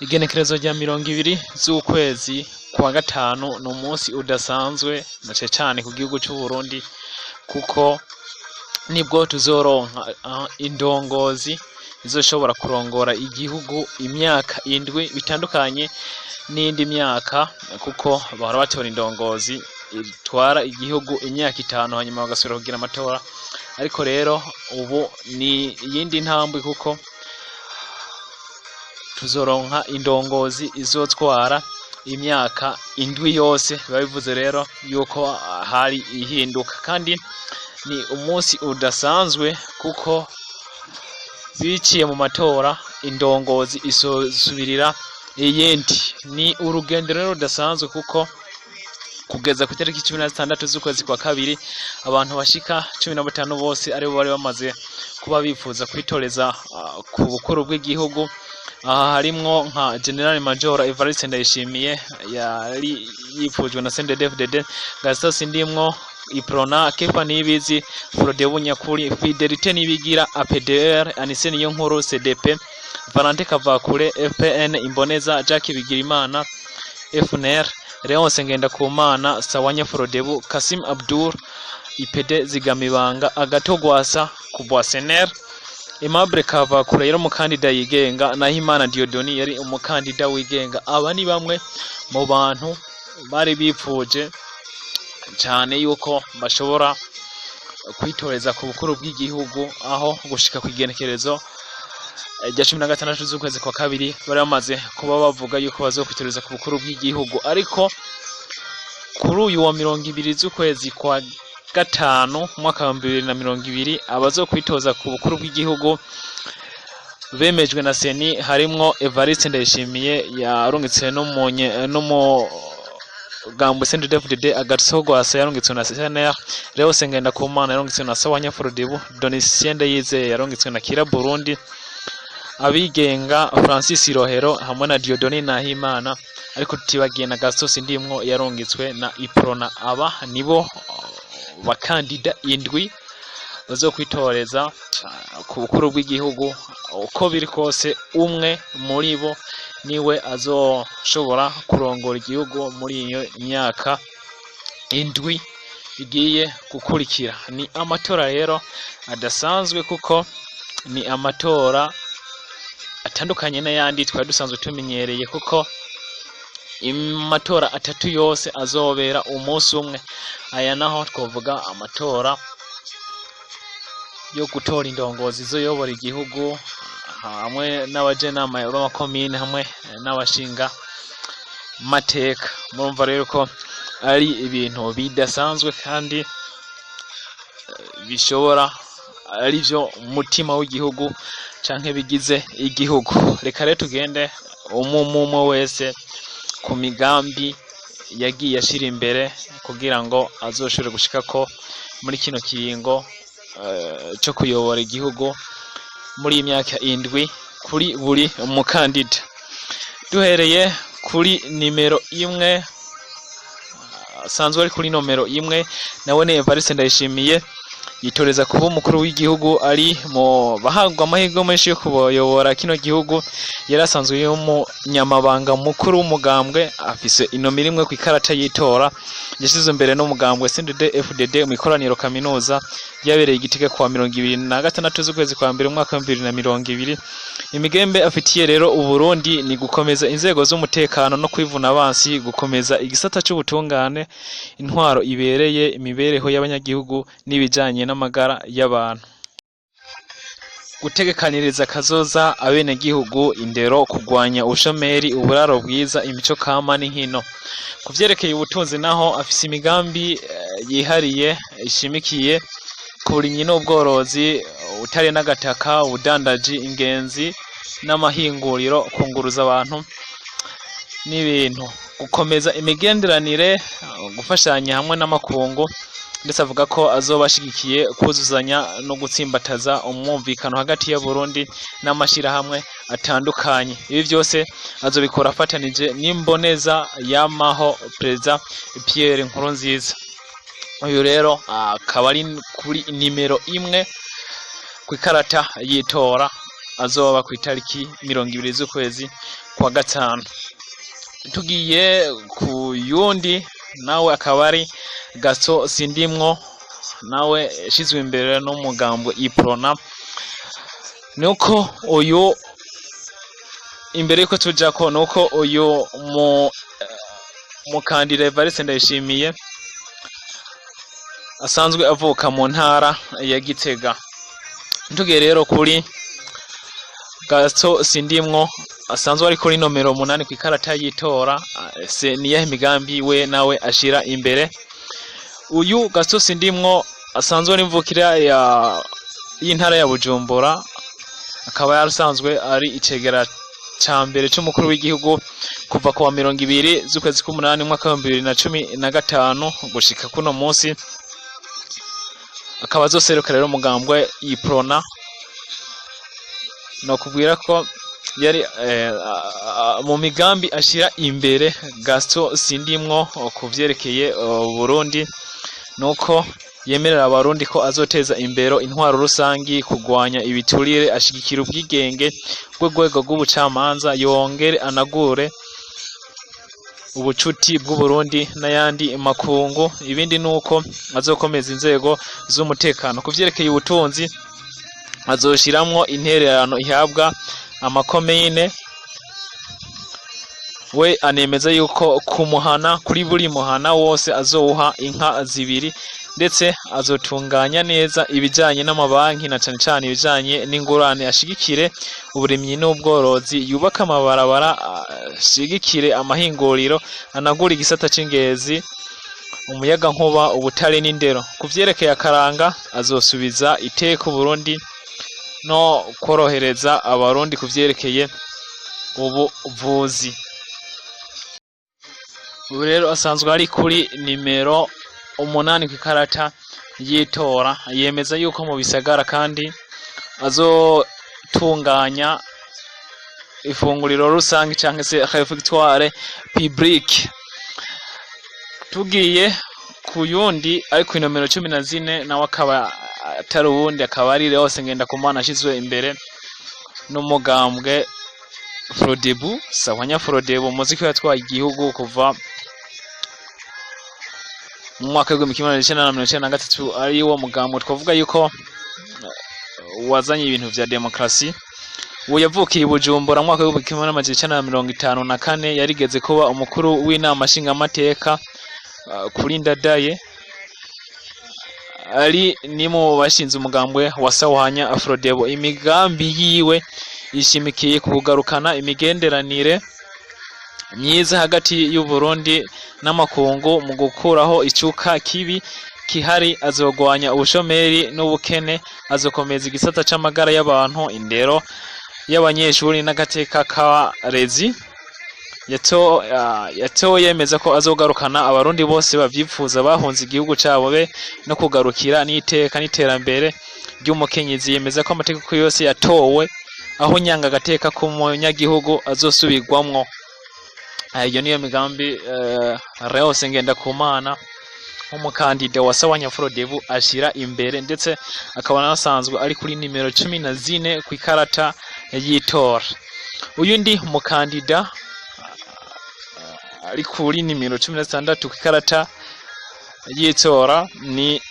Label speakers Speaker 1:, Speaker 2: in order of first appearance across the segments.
Speaker 1: Igenekerezo rya 20 z'ukwezi kwa gatanu no munsi udasanzwe na cyane ku gihugu cy'u Burundi kuko nibwo tuzoronka indongozi izoshobora kurongora igihugu imyaka indwi bitandukanye n'indi myaka kuko bahora batora indongozi itwara igihugu imyaka 5 hanyuma bagasubira kugira amatora ariko rero ubu ni yindi ntambwe kuko tuzoronka indongozi izotwara imyaka indwi yose babivuze rero yuko hari ihinduka kandi ni umunsi udasanzwe kuko biciye mu matora indongozi isubirira iyindi ni urugendo rero rudasanzwe kuko kugeza ku tariki 16 z'ukwezi kwa kabiri abantu bashika 15 bose ari bo bari bamaze kuba bifuza kwitoreza ku bukuru bw'igihugu harimwo nka General Major Evariste Ndayishimiye yari yifujwe na CNDD-FDD Gaston ndimwo Iprona Kefa Nibizi Frodebu Nyakuri Fidelite Nibigira APDR Anise Niyonkuru CDP Valente Kavakure FPN Imboneza Jacques Bigirimana FNR Leonce Ngendakumana Sawanya Frodebu Kasim Abdul IPD Zigamibanga Agatogwasa kubwa SNR Aimable Kavakure yari umukandida yigenga na Himana Diodoni yari umukandida wigenga aba ni bamwe mu bantu bari bipfuje cyane yuko bashobora kwitoreza ku bukuru bw'igihugu aho gushika ku igenekerezo rya 16 z'ukwezi kwa kabiri bari bamaze kuba bavuga yuko bazokwitoreza ku bukuru bw'igihugu ariko kuri uyu wa 20 z'ukwezi kwa gatanu mwaka wa 2020 abazokwitoza ku bukuru bw'igihugu bemejwe na Seni harimwo Evariste Ndayishimiye yarungitse no gambo CNDD-FDD Agatogwasa yarungitswe na SNR Leonce Ngendakumana yarungitswe na Sawanya Frodebu Donicien Ndayizeye yarungitswe na Kira Burundi abigenga Francis Rohero hamwe na Diodoni Nahimana ariko tutibagiye na Gaston ndimwo yarungitswe na Iprona aba nibo bakandida indwi bazokwitoreza ku bukuru bw'igihugu uko biri kose umwe muri bo niwe azoshobora kurongora igihugu muri iyo myaka indwi igiye gukurikira ni amatora rero adasanzwe kuko ni amatora atandukanye n'ayandi twari dusanzwe tumenyereye kuko amatora atatu yose azobera umunsi umwe aya naho twavuga amatora yo gutora indongozi zoyobora igihugu hamwe n'abajenama b'amakomine hamwe n'abashinga mateka murumva rero ko ari ibintu bidasanzwe kandi bishobora ari byo mutima w'igihugu canke bigize igihugu reka rero tugende umwe wese ku migambi yagiye ashira imbere kugira ngo azoshobore gushika ko muri kino kiringo cyo kuyobora igihugu muri imyaka indwi kuri buri umukandida duhereye kuri nimero 1 sanzwe ari kuri nomero 1 nawe ne Evariste Ndayishimiye yitoreza kuba umukuru w'igihugu ari mu bahagwa amahirwe menshi yo kubayobora kino gihugu yarasanzwe yo mu nyamabanga mukuru w'umugambwe afise inomero 1 ku ikarata yitora yashize imbere no mugambwe CNDD-FDD mu ikoraniro kaminuza yabereye igitega kwa 26 z'ukwezi kwa 2 mwaka wa 2020 imigembe afitiye rero u Burundi ni gukomeza inzego z'umutekano no kwivuna abansi gukomeza igisata cy'ubutungane intwaro ibereye imibereho y'abanyagihugu n'ibijanye n'amagara y'abantu gutegekaniriza kazoza abene gihugu indero kugwanya ubushomeri uburaro bwiza imico kama n'inkino kuvyerekeye ubutunzi naho afise imigambi yihariye ishimikiye ku burimyi n'ubworozi utari n'agataka ubudandaji ingenzi n'amahinguriro kunguruza abantu n'ibintu gukomeza imigenderanire gufashanya hamwe n'amakungu ndetse avuga ko azobashigikiye kuzuzanya no gutsimbataza umwumvikano hagati ya Burundi n'amashirahamwe atandukanye ibi byose azobikora afatanije n'imboneza yamaho Perezida Pierre Nkurunziza uyu rero akaba ari kuri nimero 1 ku ikarata yitora azoba ku itariki 20 z'ukwezi kwa gatanu. Tugiye ku yundi nawe akaba ari Gaso Sindimwo, nawe shizwe imbere n'umugambo iprona. Nuko uyu imbere yuko tujako nuko uyu mukandida Evariste Ndayishimiye asanzwe avuka mu ntara ya Gitega. Tugiye rero kuri Gaso Sindimwo asanzwe ari kuri nomero 8 ku ikarata yitora, se niyahe migambi we nawe ashira imbere. Uyu Gaso Sindimwo asanzwe ari mvukira y'intara ya Bujumbura, akaba yarasanzwe ari icegera ca mbere c'umukuru w'igihugu kuva ku wa 20 z'ukwezi k'umunani mwaka wa 2015 gushika kuno munsi. Akaba azoseruka rero umugambwe iprona. No kubwira ko yari mu migambi ashira imbere Gaso Sindimwo kuvyerekeye Burundi, nuko yemerera abarundi ko azoteza imbere intwaro rusangi, kugwanya ibiturire, ashigikira ubwigenge bw'urwego rw'ubucamanza, yongere anagure ubucuti bw'Uburundi n'ayandi makungu. Ibindi nuko azokomeza inzego z'umutekano. Kuvyerekeye ubutunzi azoshiramwo intererano ihabwa amakomine. We anemeza yuko kumuhana kuri buri muhana wose azowuha inka 2, ndetse azotunganya neza ibijanye n'amabanki na cane cane ibijanye n'ingurane, ashigikire uburimyi n'ubworozi, yubaka amabarabara, ashigikire amahinguriro, anagura igisata c'ingezi, umuyaga nkuba, ubutare n'indero. Kuvyerekeye akaranga azosubiza iteka Burundi no korohereza abarundi kuvyerekeye ubuvuzi. Ubu rero asanzwe ari kuri nimero 8 ku ikarata yitora. Yemeza yuko mu bisagara kandi azotunganya ifunguriro rusange canke se réfectoire publique. Tugiye ku yundi ari ku nomero 14 nawe akaba atari uwundi, akaba ari Leose Ngendakumana ashizwe imbere n'umugambwe Frodebu. Sahwanya Frodebu muziki yatwaye igihugu kuva mu mwaka wa 1993, ari wo mugambo twavuga yuko wazanye ibintu vya demokrasi. Uwo yavukiye Bujumbura mu mwaka wa 1954, yarigeze kuba umukuru w'inama nshingamateka kuri Ndadaye. Ari ni mu bashinze umugambwe wa Sahwanya Afrodebo. Imigambi yiwe ishimikiye kugarukana imigenderanire myiza hagati y'u Burundi n'amakungu, mu gukuraho icuka kibi kihari. Azogwanya ubushomeri n'ubukene, azokomeza igisata c'amagara y'abantu, indero y'abanyeshuri n'agateka k'abarezi. Yemeza ko azogarukana abarundi bose bavyifuza bahunze igihugu cabo be no kugarukira n'iteka n'iterambere ry'umukenyezi. Yemeza ko amategeko yose yatowe aho nyanga agateka k'umunyagihugu azosubirwamwo. Iyo niyo migambi Leose Ngendakumana umukandida wa Sahwanya Frodebu ashira imbere, ndetse akaba nasanzwe ari kuri nimero 14 ku ikarata yitora. Uyu ndi umukandida ari kuri nimero 16 ku ikarata yitora ni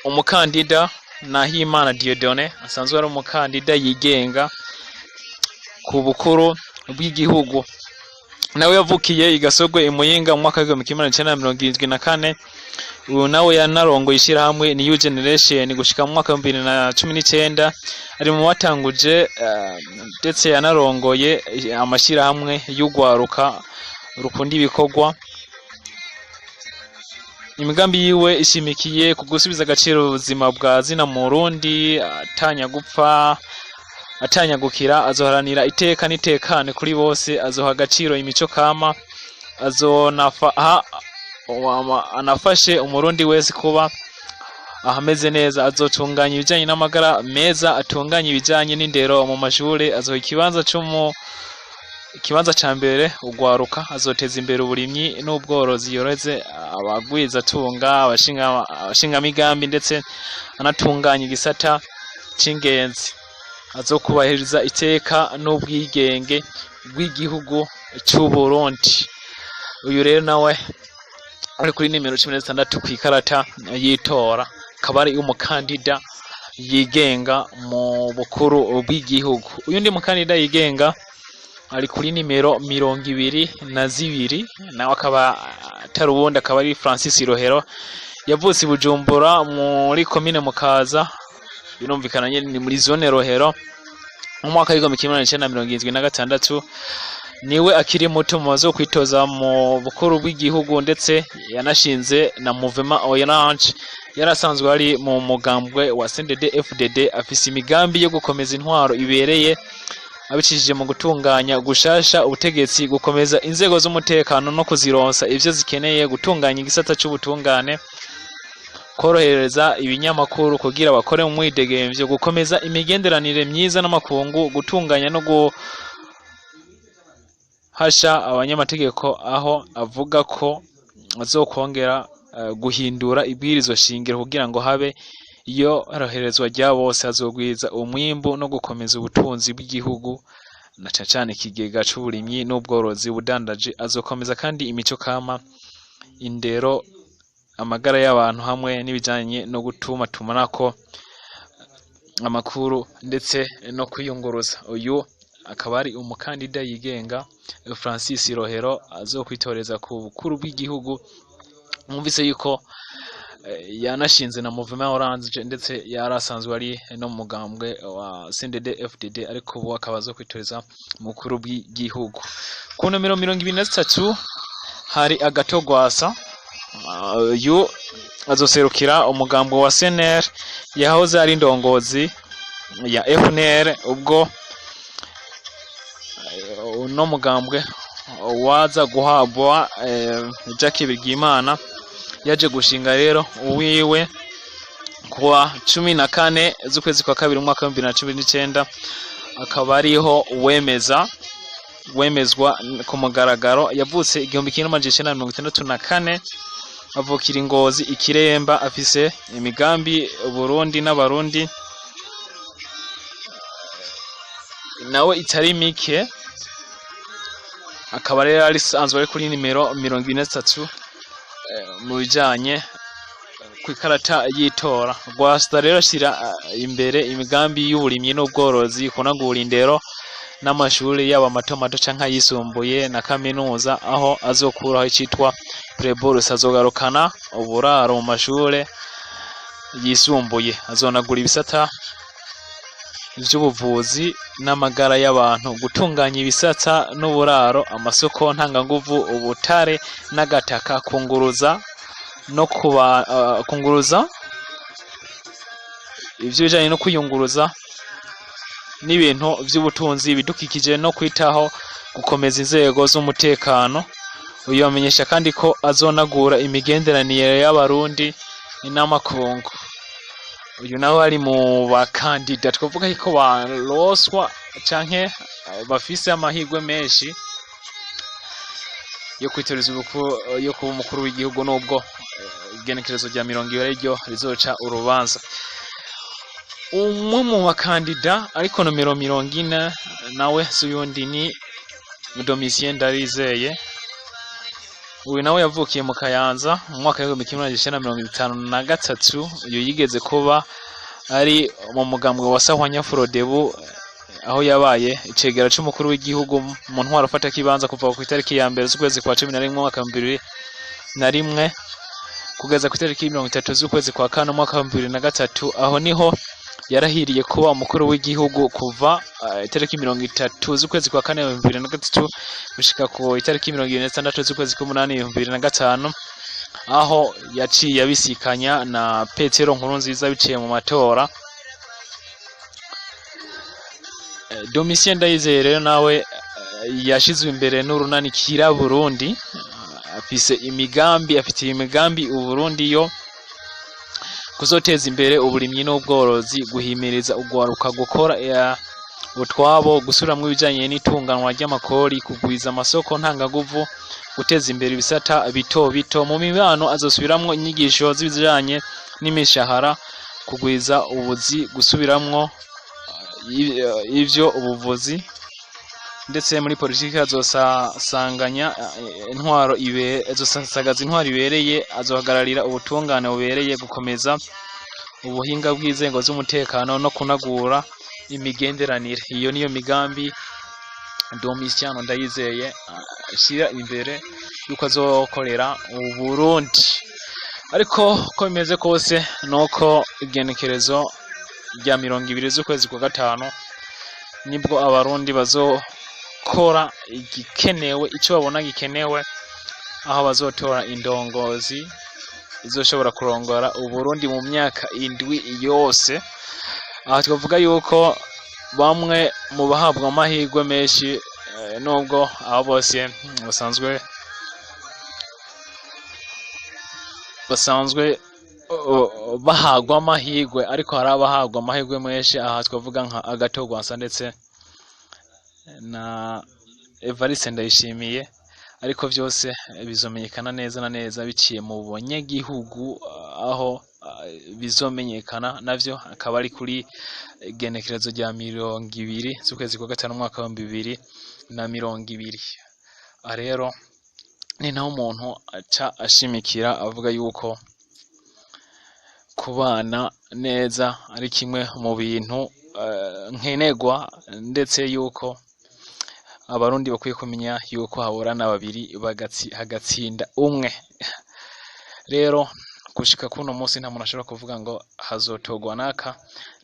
Speaker 1: umukandida Nahimana Dieudonné, asanzwe ari umukandida yigenga ku bukuru bw'igihugu. Nawe yavukiye Igasogwe Imuyinga mu mwaka wa 1974. Uyu nawe yanarongoye ishirahamwe New Generation gushika mu mwaka wa 2019. Ari mu batanguje ndetse yanarongoye amashirahamwe y'ugwaruka rukunda ibikorwa. Imigambi yiwe ishimikiye ku gusubiza agaciro ubuzima bwa zina mu Burundi, atanya gupfa atanya gukira. Azoharanira iteka n'itekane kuri bose, azoha agaciro imico kama, anafashe umurundi wese kuba ahameze neza. Azotunganya ibijanye n'amagara meza, atunganya ibijanye n'indero mu mashuri. Azoha ikibanza ca mbere ugwaruka. Azoteza imbere uburimyi n'ubworozi, yoreze abagwiza tunga, abashinga migambi, ndetse anatunganya igisata c'ingenzi. azokubahiriza iteka n'ubwigenge bw'igihugu cy'u Burundi. Uyu rero nawe ari kuri nimero 16 ku ikarata y'itora, akaba ari umukandida yigenga mu bukuru bw'igihugu. Uyu ndi mukandida yigenga ari kuri nimero 22, nawe akaba atari ubundi, akaba ari Francis Rohero, yavutse i Bujumbura muri komine Mukaza, birumvikana nyine ni muri zone Rohero, mu mwaka w'igihumbi kimwe magana cyenda mirongo irindwi na gatandatu. Niwe akiri muto mu bazo kwitoza mu bukuru bw'igihugu, ndetse yanashinze na Mouvement Orange. Yarasanzwe ari mu mugambwe wa CNDD-FDD, afise imigambi yo gukomeza intwaro ibereye abicishije mu gutunganya gushasha ubutegetsi, gukomeza inzego z'umutekano no kuzironsa ivyo zikeneye, gutunganya igisata c'ubutungane, korohereza ibinyamakuru kugira bakore mu mwidegemvyo, gukomeza imigenderanire myiza n'amakungu, gutunganya no guhasha abanyamategeko, aho avuga ko azokongera guhindura ibwirizo shingiro kugira ngo habe iyo roherezwa rya bose, azogwiza umwimbu no gukomeza ubutunzi bw'igihugu, na cyane ikigega c'uburimyi n'ubworozi, ubudandaji. Azokomeza kandi imico kama, indero, amagara y'abantu hamwe n'ibijanye no gutumatumanako amakuru ndetse no kwiyunguruza. Uyu akaba ari umukandida yigenga Francis Rohero, azokwitoreza ku bukuru bw'igihugu. Mwumvise yuko yanashinze na Mouvement Orange, ndetse yarasanzwe ari no mu mugambwe wa CNDD-FDD, ariko ubu akaba azokwitoreza mu bukuru bw'igihugu. Ku nomero 23 hari Agatogwasa, uyu azoserukira umugambwe wa CNL, yahoze ari ndongozi ya FNL, ubwo uno mugambwe waza guhabwa Jacques Bigimana. Yaje gushinga rero uwiwe kuwa 14 z'ukwezi kwa kabiri umwaka wa 2019, akaba ariho wemezwa ku mugaragaro. Yavutse 1964, avukira Ingozi Ikiremba, afise imigambi Burundi n'abarundi nawe itari mike. Akaba rero ari sanzwe ari kuri nimero 23 mu bijanye kwikarata yitora. Rwasta rero ashira imbere imigambi y'uburimyi n'ubworozi, kunagura indero n'amashuri yaba mato mato canka yisumbuye na kaminuza, aho azokuraho icitwa Preborus. Azogarukana uburaro mu mashure yisumbuye, azonagura ibisata vy'ubuvuzi n'amagara y'abantu, gutunganya ibisata n'uburaro, amasoko ntanganguvu, ubutare n'agataka, kunguruza no kunguruza ivyo bijanye no kwiyunguruza n'ibintu vy'ubutunzi, bidukikije no kwitaho gukomeza inzego z'umutekano. Uyu amenyesha kandi ko azonagura imigenderanire y'abarundi n'amakungu. Uyu nawe ari mu bakandida twavuga ko baroswa canke bafise amahirwe menshi yo kwitoreza yo kuba umukuru w'igihugu, nubwo igenekerezo rya 20 ryo rizoca urubanza. Umwe mu bakandida ariko nomero 40 nawe suyundi ni Domitien Ndarizeye. Uyu nawe yavukiye mu Kayanza mu mwaka wa 1953. Uyu yigeze kuba ari mu mugambwe wa Sahwanya Frodebu, aho yabaye icegera c'umukuru w'igihugu mu ntwaro afata kibanza kuva ku itariki ya mbere z'ukwezi kwa 11 mwaka wa 2001 kugeza ku itariki 30 z'ukwezi kwa 4 mwaka wa 2003. Aho niho yarahiriye kuba umukuru w'igihugu kuva itariki 30 z'ukwezi kwa 4 2003 gushika ku itariki 26 z'ukwezi kwa 8 2005, aho yaciye abisikanya na Petero Nkurunziza biciye mu matora. Domitien Ndayizeye nawe yashizwe imbere n'urunanikira Burundi, afite imigambi Uburundi yo kuzoteza imbere uburimyi n'ubworozi, guhimiriza ugwaruka gukora utwabo, gusubiramwo ibijanye n'itunganwa ry'amakori, kugwiza amasoko ntangaguvu, guteza imbere ibisata bito bito. Mu mibano azosubiramwo inyigisho z'ibijanye n'imishahara, kugwiza ubuzi, gusubiramwo ivyo ubuvuzi ndetse muri politiki azosanganya intwaro azosagaza intwaro ibereye, azohagararira ubutungane bubereye, gukomeza ubuhinga bw'inzego z'umutekano no kunagura imigenderanire. Iyo niyo migambi Domitien Ndayizeye ashira imbere yuko azokorera Uburundi. Ariko ko bimeze kose nuko igenekerezo rya 20 z'ukwezi kwa gatanu nibwo abarundi bazokora igikenewe, ico babona gikenewe, aho bazotora indongozi izoshobora kurongora Uburundi mu myaka 7 yose. Aha twavuga yuko bamwe mu bahabwa amahirwe menshi, nubwo abo bose basanzwe bahagwa amahirwe, ariko hari abahagwa amahirwe menshi. Aha twavuga nka Agatogwasa ndetse na Evariste Ndayishimiye, ariko vyose bizomenyekana neza na neza biciye mu banyagihugu, aho bizomenyekana navyo akaba ari kuri genekerezo rya 20 z'ukwezi kwa gatanu mwaka wa 2020. Rero ni naho umuntu aca ashimikira avuga yuko kubana neza ari kimwe mu bintu nkenegwa, ndetse yuko abarundi bakwiye kumenya yuko haburana babiri hagatsinda umwe. Rero gushika kuno munsi nta muntu ashobora kuvuga ngo hazotogwa naka,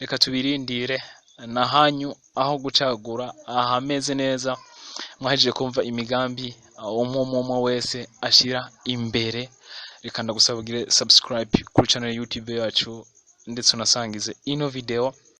Speaker 1: reka tubirindire na hanyu aho gucagura ahameze neza. Mwahejeje kumva imigambi umwe wese ashira imbere. Reka ndagusaba ugire subscribe kuri channel YouTube yacu, ndetse unasangize ino video